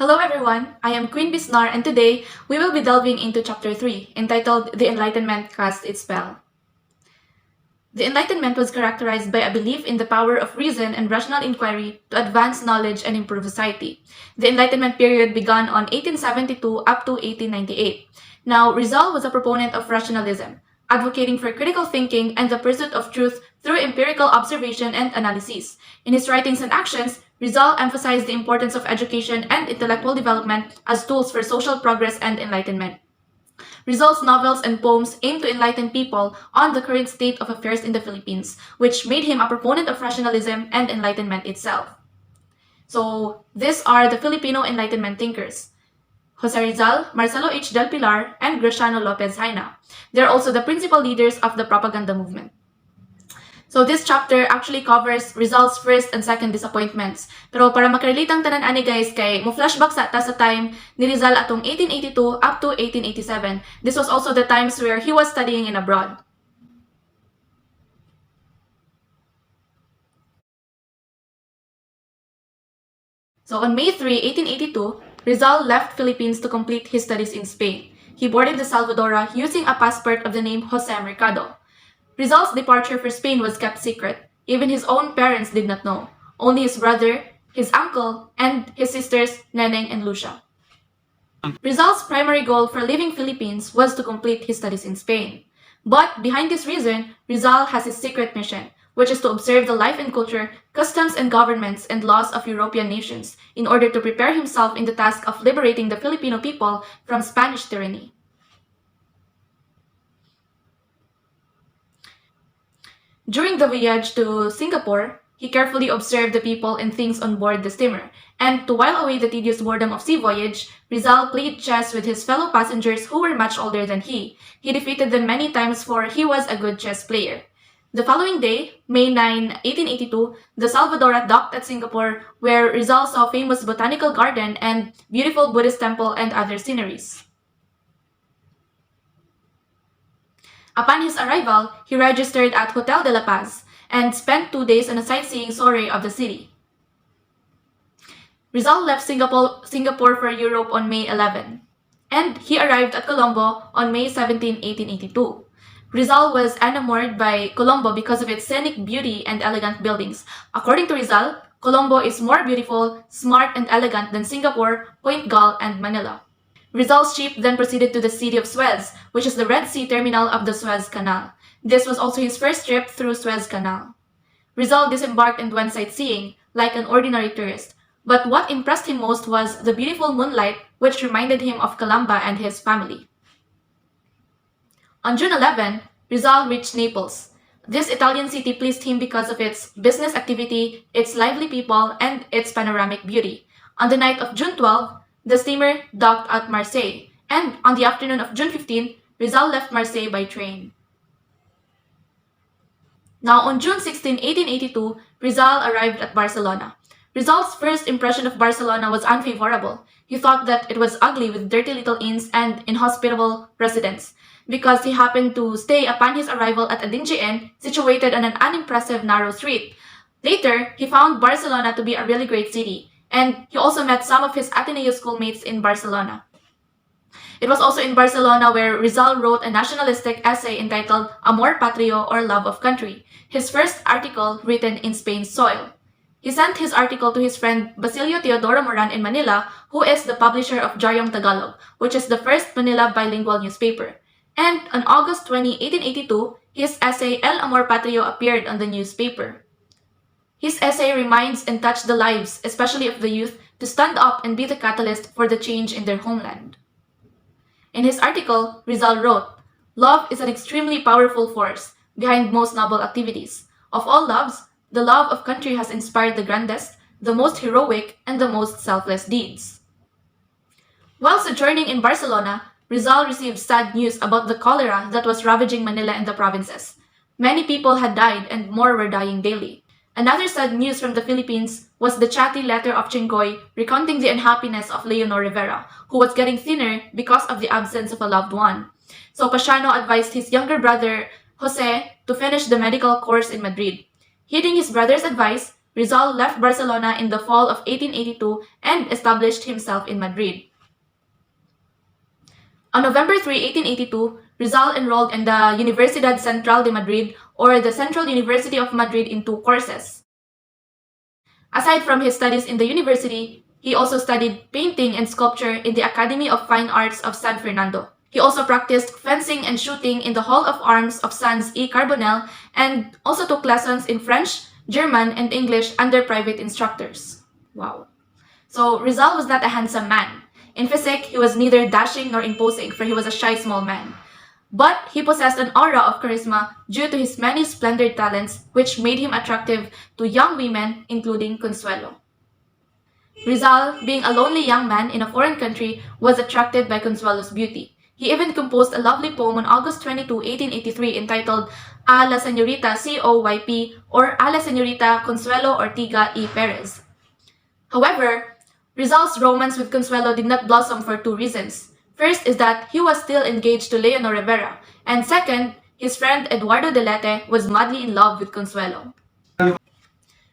Hello everyone, I am Queen Bisnar and today we will be delving into Chapter 3, entitled The Enlightenment Cast Its Spell. The Enlightenment was characterized by a belief in the power of reason and rational inquiry to advance knowledge and improve society. The Enlightenment period began on 1872 up to 1898. Now, Rizal was a proponent of rationalism, advocating for critical thinking and the pursuit of truth through empirical observation and analysis. In his writings and actions, Rizal emphasized the importance of education and intellectual development as tools for social progress and enlightenment. Rizal's novels and poems aim to enlighten people on the current state of affairs in the Philippines, which made him a proponent of rationalism and enlightenment itself. So, these are the Filipino Enlightenment thinkers: Jose Rizal, Marcelo H. del Pilar, and Graciano Lopez Haina. They're also the principal leaders of the propaganda movement. So this chapter actually covers Rizal's first and second disappointments. Pero para makarelate ang tanan ani guys kay mo flashback sa time ni Rizal atong 1882 up to 1887. This was also the times where he was studying in abroad. So on May 3, 1882, Rizal left Philippines to complete his studies in Spain. He boarded the Salvadora using a passport of the name Jose Mercado. Rizal's departure for Spain was kept secret. Even his own parents did not know. Only his brother, his uncle, and his sisters, Neneng and Lucia. Rizal's primary goal for leaving Philippines was to complete his studies in Spain. But behind this reason, Rizal has his secret mission, which is to observe the life and culture, customs and governments and laws of European nations in order to prepare himself in the task of liberating the Filipino people from Spanish tyranny. During the voyage to Singapore, he carefully observed the people and things on board the steamer, and to while away the tedious boredom of sea voyage, Rizal played chess with his fellow passengers who were much older than he. He defeated them many times, for he was a good chess player. The following day, May 9, 1882, the Salvadora docked at Singapore, where Rizal saw famous botanical garden and beautiful Buddhist temple and other sceneries. Upon his arrival, he registered at Hotel de la Paz and spent 2 days on a sightseeing soiree of the city. Rizal left Singapore for Europe on May 11, and he arrived at Colombo on May 17, 1882. Rizal was enamored by Colombo because of its scenic beauty and elegant buildings. According to Rizal, Colombo is more beautiful, smart, and elegant than Singapore, Point Gal, and Manila. Rizal's ship then proceeded to the city of Suez, which is the Red Sea terminal of the Suez Canal. This was also his first trip through Suez Canal. Rizal disembarked and went sightseeing, like an ordinary tourist. But what impressed him most was the beautiful moonlight, which reminded him of Calamba and his family. On June 11, Rizal reached Naples. This Italian city pleased him because of its business activity, its lively people, and its panoramic beauty. On the night of June 12, the steamer docked at Marseille, and on the afternoon of June 15, Rizal left Marseille by train. Now, on June 16, 1882, Rizal arrived at Barcelona. Rizal's first impression of Barcelona was unfavorable. He thought that it was ugly with dirty little inns and inhospitable residents, because he happened to stay upon his arrival at a dingy inn situated on an unimpressive narrow street. Later, he found Barcelona to be a really great city, and he also met some of his Ateneo schoolmates in Barcelona. It was also in Barcelona where Rizal wrote a nationalistic essay entitled Amor Patrio, or Love of Country, his first article written in Spain's soil. He sent his article to his friend Basilio Teodoro Moran in Manila, who is the publisher of Jayong Tagalog, which is the first Manila bilingual newspaper. And on August 20, 1882, his essay El Amor Patrio appeared on the newspaper. His essay reminds and touched the lives, especially of the youth, to stand up and be the catalyst for the change in their homeland. In his article, Rizal wrote, "Love is an extremely powerful force behind most noble activities. Of all loves, the love of country has inspired the grandest, the most heroic, and the most selfless deeds." While sojourning in Barcelona, Rizal received sad news about the cholera that was ravaging Manila and the provinces. Many people had died and more were dying daily. Another sad news from the Philippines was the chatty letter of Chingoy recounting the unhappiness of Leonor Rivera, who was getting thinner because of the absence of a loved one. So Pasiano advised his younger brother, Jose, to finish the medical course in Madrid. Heeding his brother's advice, Rizal left Barcelona in the fall of 1882 and established himself in Madrid. On November 3, 1882, Rizal enrolled in the Universidad Central de Madrid, or the Central University of Madrid, in 2 courses. Aside from his studies in the university, he also studied painting and sculpture in the Academy of Fine Arts of San Fernando. He also practiced fencing and shooting in the Hall of Arms of Sans E. Carbonell, and also took lessons in French, German, and English under private instructors. Wow. So Rizal was not a handsome man. In physique, he was neither dashing nor imposing, for he was a shy small man. But he possessed an aura of charisma due to his many splendid talents, which made him attractive to young women, including Consuelo. Rizal, being a lonely young man in a foreign country, was attracted by Consuelo's beauty. He even composed a lovely poem on August 22, 1883 entitled A la Señorita COYP, or A la Señorita Consuelo Ortiga y Perez. However, Rizal's romance with Consuelo did not blossom for 2 reasons. First is that he was still engaged to Leonor Rivera, and second, his friend Eduardo Delete was madly in love with Consuelo.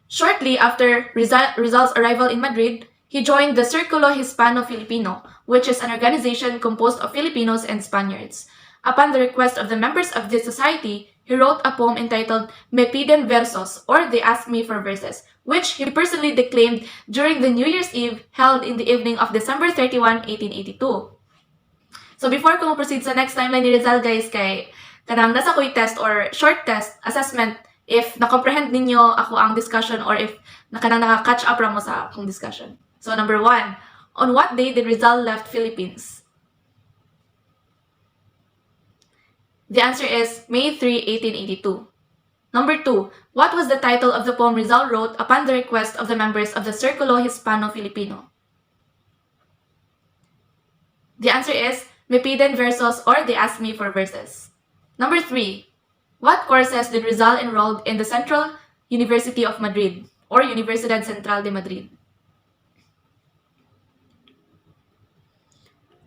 Shortly after Rizal's arrival in Madrid, he joined the Círculo Hispano-Filipino, which is an organization composed of Filipinos and Spaniards. Upon the request of the members of this society, he wrote a poem entitled Me Piden Versos, or They Ask Me for Verses, which he personally declaimed during the New Year's Eve held in the evening of December 31, 1882. So before ko proceed sa next timeline ni Rizal, guys, kay kanang nasa ko'y test or short test assessment if na-comprehend ninyo ako ang discussion or if kanang naka-catch up ra mo sa akong discussion. So number 1, on what day did Rizal left Philippines? The answer is May 3, 1882. Number 2, what was the title of the poem Rizal wrote upon the request of the members of the Círculo Hispano-Filipino? The answer is Me Piden Versos, or They Ask Me for Verses. Number 3, what courses did Rizal enroll in the Central University of Madrid, or Universidad Central de Madrid?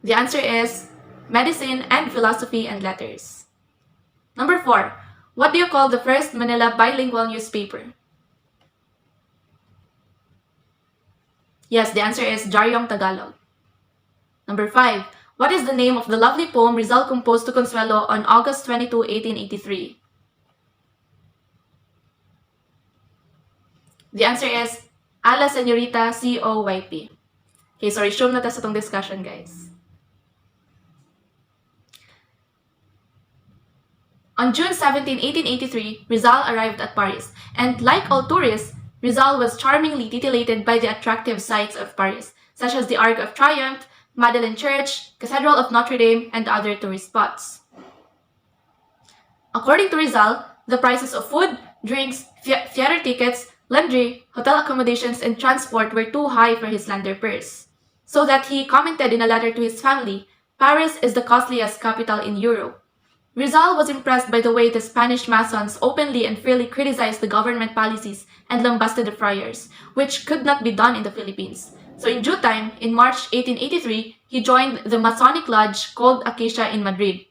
The answer is Medicine and Philosophy and Letters. Number 4, what do you call the first Manila bilingual newspaper? Yes, the answer is Jaryong Tagalog. Number 5, what is the name of the lovely poem Rizal composed to Consuelo on August 22, 1883? The answer is A la Señorita COYP. Okay, so resume na ta sa itong discussion, guys. On June 17, 1883, Rizal arrived at Paris, and like all tourists, Rizal was charmingly titillated by the attractive sights of Paris, such as the Arc of Triumph, Madeleine Church, Cathedral of Notre Dame, and other tourist spots. According to Rizal, the prices of food, drinks, theater tickets, laundry, hotel accommodations, and transport were too high for his slender purse. So that he commented in a letter to his family, Paris is the costliest capital in Europe. Rizal was impressed by the way the Spanish Masons openly and freely criticized the government policies and lambasted the friars, which could not be done in the Philippines. So in due time, in March 1883, he joined the Masonic lodge called Acacia in Madrid.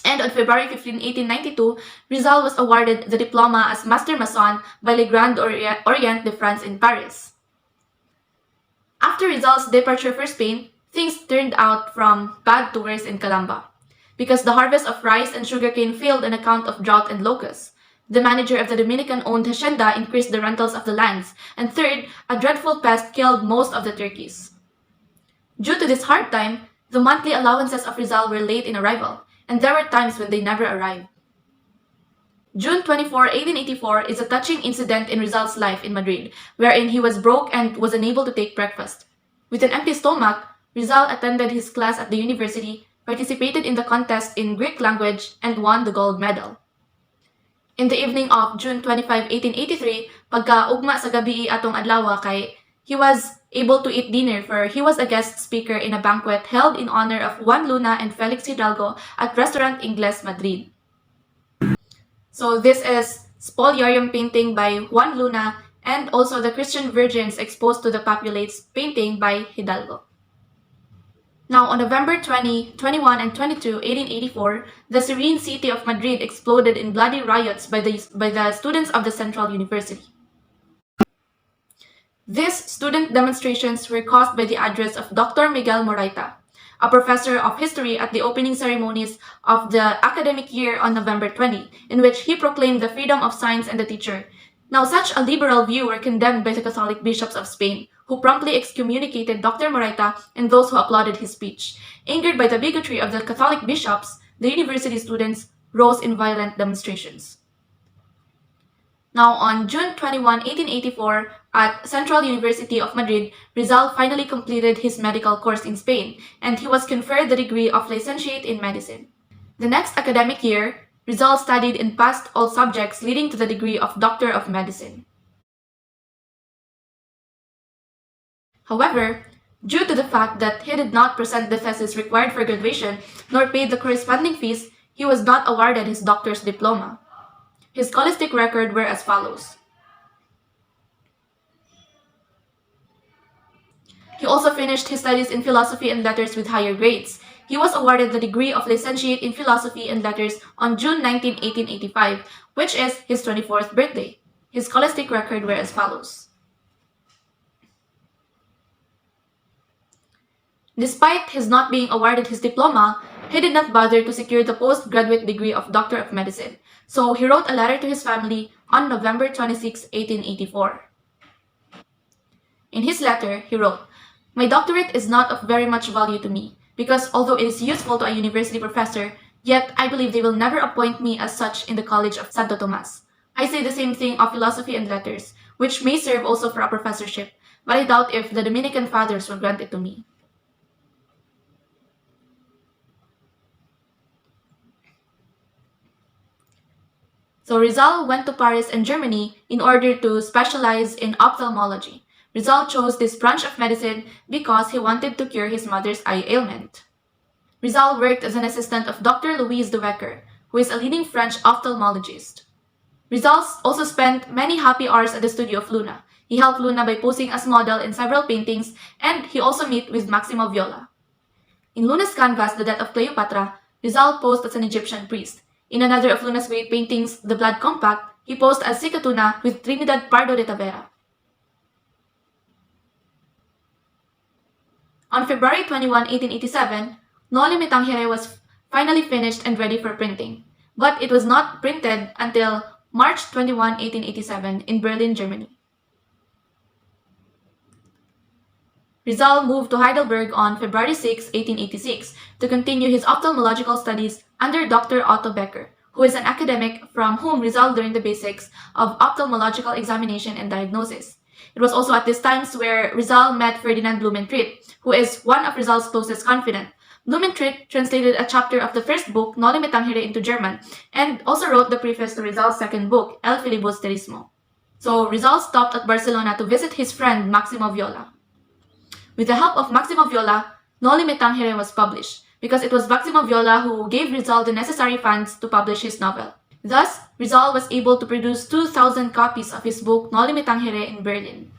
And on February 15, 1892, Rizal was awarded the diploma as Master Mason by Le Grand Orient de France in Paris. After Rizal's departure for Spain, things turned out from bad to worse in Calamba. Because the harvest of rice and sugarcane failed on account of drought and locusts. The manager of the Dominican-owned hacienda increased the rentals of the lands, and third, a dreadful pest killed most of the turkeys. Due to this hard time, the monthly allowances of Rizal were late in arrival, and there were times when they never arrived. June 24, 1884 is a touching incident in Rizal's life in Madrid, wherein he was broke and was unable to take breakfast. With an empty stomach, Rizal attended his class at the university, participated in the contest in Greek language, and won the gold medal. In the evening of June 25, 1883, pagka-ugma sa gabi atong adlaw kay he was able to eat dinner for he was a guest speaker in a banquet held in honor of Juan Luna and Felix Hidalgo at Restaurant Ingles, Madrid. So this is Spoliarium painting by Juan Luna and also the Christian Virgins exposed to the populates painting by Hidalgo. Now, on November 20, 21, and 22, 1884, the serene city of Madrid exploded in bloody riots by the students of the Central University. These student demonstrations were caused by the address of Dr. Miguel Moraita, a professor of history at the opening ceremonies of the academic year on November 20, in which he proclaimed the freedom of science and the teacher. Now, such a liberal view were condemned by the Catholic bishops of Spain, who promptly excommunicated Dr. Moraita and those who applauded his speech. Angered by the bigotry of the Catholic bishops, the university students rose in violent demonstrations. Now, on June 21, 1884, at Central University of Madrid, Rizal finally completed his medical course in Spain, and he was conferred the degree of licentiate in medicine. The next academic year, Rizal studied and passed all subjects leading to the degree of Doctor of Medicine. However, due to the fact that he did not present the thesis required for graduation nor paid the corresponding fees, he was not awarded his doctor's diploma. His scholastic record were as follows. He also finished his studies in philosophy and letters with higher grades. He was awarded the degree of licentiate in philosophy and letters on June 19, 1885, which is his 24th birthday. His scholastic record were as follows. Despite his not being awarded his diploma, he did not bother to secure the postgraduate degree of Doctor of Medicine, so he wrote a letter to his family on November 26, 1884. In his letter, he wrote, "My doctorate is not of very much value to me, because although it is useful to a university professor, yet I believe they will never appoint me as such in the College of Santo Tomas. I say the same thing of philosophy and letters, which may serve also for a professorship, but I doubt if the Dominican fathers will grant it to me." So Rizal went to Paris and Germany in order to specialize in ophthalmology. Rizal chose this branch of medicine because he wanted to cure his mother's eye ailment. Rizal worked as an assistant of Dr. Louise de Wecker, who is a leading French ophthalmologist. Rizal also spent many happy hours at the studio of Luna. He helped Luna by posing as model in several paintings, and he also met with Maximo Viola. In Luna's canvas, The Death of Cleopatra, Rizal posed as an Egyptian priest. In another of Luna's great paintings, The Blood Compact, he posed as Sicatuna with Trinidad Pardo de Tavera. On February 21, 1887, Noli Me Tangere was finally finished and ready for printing, but it was not printed until March 21, 1887 in Berlin, Germany. Rizal moved to Heidelberg on February 6, 1886 to continue his ophthalmological studies under Dr. Otto Becker, who is an academic from whom Rizal learned the basics of ophthalmological examination and diagnosis. It was also at these times where Rizal met Ferdinand Blumentritt, who is one of Rizal's closest confidant. Blumentritt translated a chapter of the first book, Noli Me Tangere, into German, and also wrote the preface to Rizal's second book, El Filibusterismo. So Rizal stopped at Barcelona to visit his friend Maximo Viola. With the help of Maximo Viola, Noli Me Tangere was published, because it was Maximo Viola who gave Rizal the necessary funds to publish his novel. Thus, Rizal was able to produce 2,000 copies of his book Noli Me Tangere in Berlin.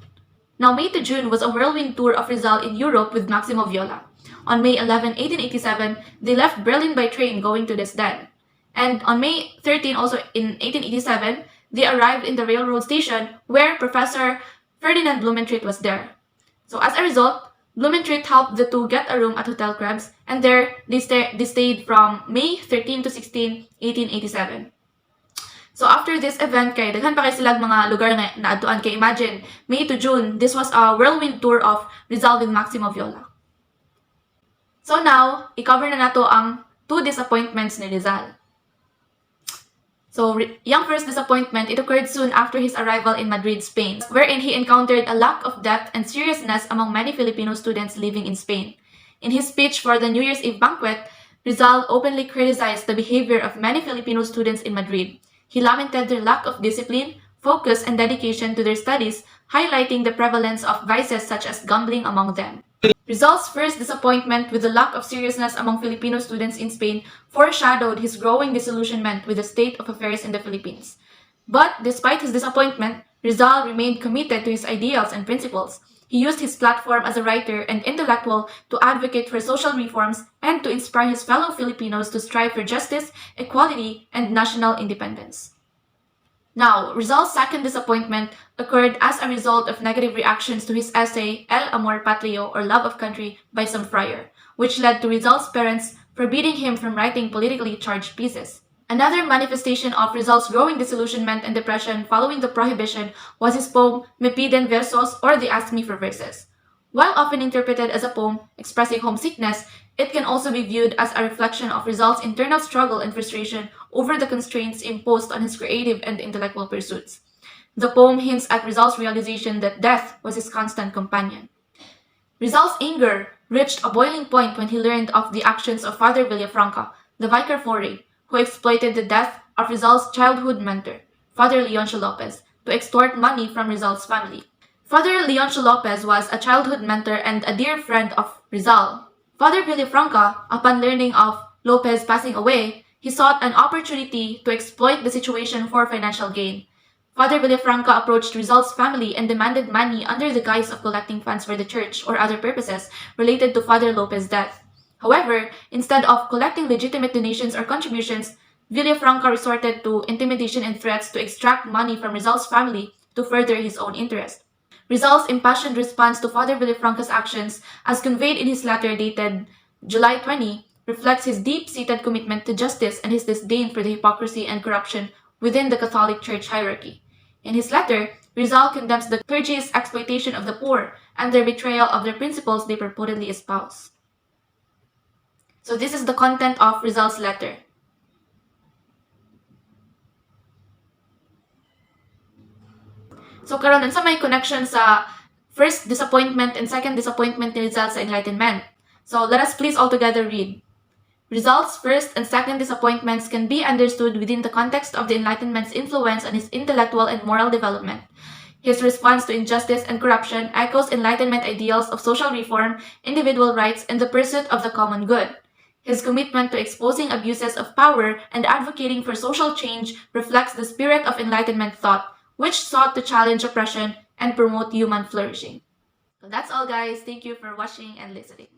Now, May to June was a whirlwind tour of Rizal in Europe with Maximo Viola. On May 11, 1887, they left Berlin by train going to Dresden. And on May 13, also in 1887, they arrived in the railroad station where Professor Ferdinand Blumentritt was there. So as a result, Blumentritt helped the two get a room at Hotel Krebs, and there they stayed from May 13 to 16, 1887. So after this event, kay daghan pa kay silang mga lugar nga naadtuan. Kay imagine, May to June, this was a whirlwind tour of Rizal with Maximo Viola. So now, i-cover na nato ang two disappointments ni Rizal. So, yung first disappointment, it occurred soon after his arrival in Madrid, Spain, wherein he encountered a lack of depth and seriousness among many Filipino students living in Spain. In his speech for the New Year's Eve banquet, Rizal openly criticized the behavior of many Filipino students in Madrid. He lamented their lack of discipline, focus, and dedication to their studies, highlighting the prevalence of vices such as gambling among them. Rizal's first disappointment with the lack of seriousness among Filipino students in Spain foreshadowed his growing disillusionment with the state of affairs in the Philippines. But despite his disappointment, Rizal remained committed to his ideals and principles. He used his platform as a writer and intellectual to advocate for social reforms and to inspire his fellow Filipinos to strive for justice, equality, and national independence. Now, Rizal's second disappointment occurred as a result of negative reactions to his essay El Amor Patrio or Love of Country by some friar, which led to Rizal's parents forbidding him from writing politically charged pieces. Another manifestation of Rizal's growing disillusionment and depression following the prohibition was his poem Me Piden Versos or the Ask Me for Verses. While often interpreted as a poem expressing homesickness, it can also be viewed as a reflection of Rizal's internal struggle and frustration over the constraints imposed on his creative and intellectual pursuits. The poem hints at Rizal's realization that death was his constant companion. Rizal's anger reached a boiling point when he learned of the actions of Father Villafranca, the Vicar Foray, who exploited the death of Rizal's childhood mentor, Father Leoncio Lopez, to extort money from Rizal's family. Father Leoncio Lopez was a childhood mentor and a dear friend of Rizal. Father Villafranca, upon learning of Lopez passing away, he sought an opportunity to exploit the situation for financial gain. Father Villafranca approached Rizal's family and demanded money under the guise of collecting funds for the church or other purposes related to Father Lopez's death. However, instead of collecting legitimate donations or contributions, Villafranca resorted to intimidation and threats to extract money from Rizal's family to further his own interest. Rizal's impassioned response to Father Villafranca's actions, as conveyed in his letter dated July 20, reflects his deep-seated commitment to justice and his disdain for the hypocrisy and corruption within the Catholic Church hierarchy. In his letter, Rizal condemns the clergy's exploitation of the poor and their betrayal of their principles they purportedly espouse. So this is the content of Rizal's letter. So karon unsa may connection sa first disappointment and second disappointment ni Rizal sa enlightenment. So let us please all together read. Rizal's first and second disappointments can be understood within the context of the Enlightenment's influence on his intellectual and moral development. His response to injustice and corruption echoes Enlightenment ideals of social reform, individual rights, and the pursuit of the common good. His commitment to exposing abuses of power and advocating for social change reflects the spirit of Enlightenment thought, which sought to challenge oppression and promote human flourishing. So that's all, guys. Thank you for watching and listening.